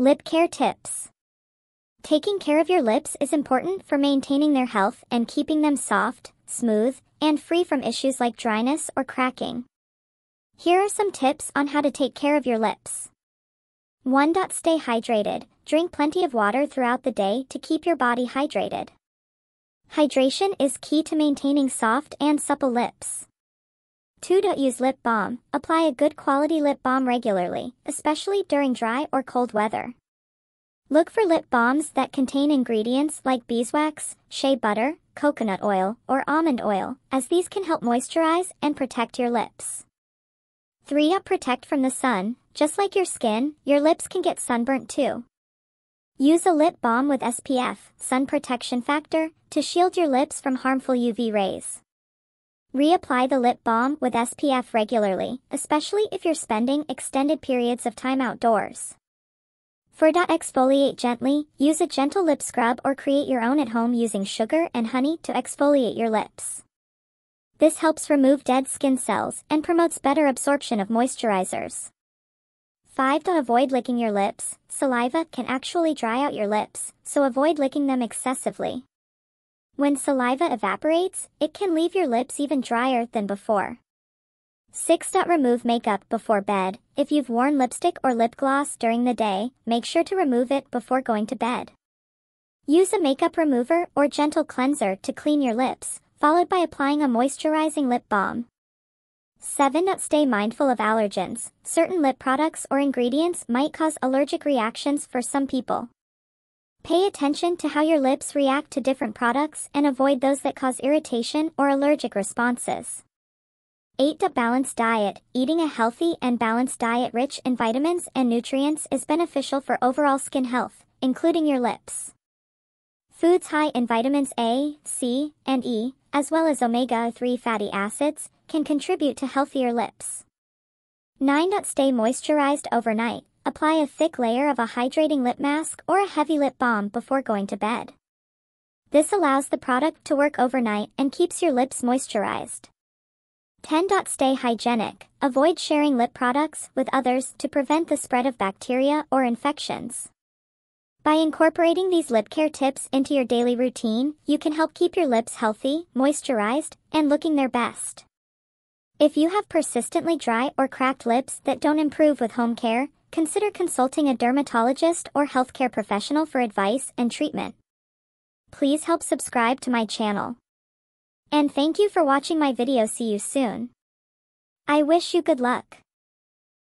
Lip care tips. Taking care of your lips is important for maintaining their health and keeping them soft, smooth, and free from issues like dryness or cracking. Here are some tips on how to take care of your lips. 1. Stay hydrated. Drink plenty of water throughout the day to keep your body hydrated. Hydration is key to maintaining soft and supple lips. 2. Use lip balm. Apply a good quality lip balm regularly, especially during dry or cold weather. Look for lip balms that contain ingredients like beeswax, shea butter, coconut oil, or almond oil, as these can help moisturize and protect your lips. 3. Protect from the sun. Just like your skin, your lips can get sunburnt too. Use a lip balm with SPF, sun protection factor, to shield your lips from harmful UV rays. Reapply the lip balm with SPF regularly, especially if you're spending extended periods of time outdoors. 4. Exfoliate gently. Use a gentle lip scrub or create your own at home using sugar and honey to exfoliate your lips. This helps remove dead skin cells and promotes better absorption of moisturizers. 5. Avoid licking your lips. Saliva can actually dry out your lips, so avoid licking them excessively. When saliva evaporates, it can leave your lips even drier than before. 6. Remove makeup before bed. If you've worn lipstick or lip gloss during the day, make sure to remove it before going to bed. Use a makeup remover or gentle cleanser to clean your lips, followed by applying a moisturizing lip balm. 7. Stay mindful of allergens. Certain lip products or ingredients might cause allergic reactions for some people. Pay attention to how your lips react to different products and avoid those that cause irritation or allergic responses. 8. Balanced diet. Eating a healthy and balanced diet rich in vitamins and nutrients is beneficial for overall skin health, including your lips. Foods high in vitamins A, C, and E, as well as omega-3 fatty acids, can contribute to healthier lips. 9. Stay moisturized overnight. Apply a thick layer of a hydrating lip mask or a heavy lip balm before going to bed. This allows the product to work overnight and keeps your lips moisturized. 10. Stay hygienic. Avoid sharing lip products with others to prevent the spread of bacteria or infections. By incorporating these lip care tips into your daily routine, you can help keep your lips healthy, moisturized, and looking their best. If you have persistently dry or cracked lips that don't improve with home care, consider consulting a dermatologist or healthcare professional for advice and treatment. Please help subscribe to my channel. And thank you for watching my video. See you soon. I wish you good luck.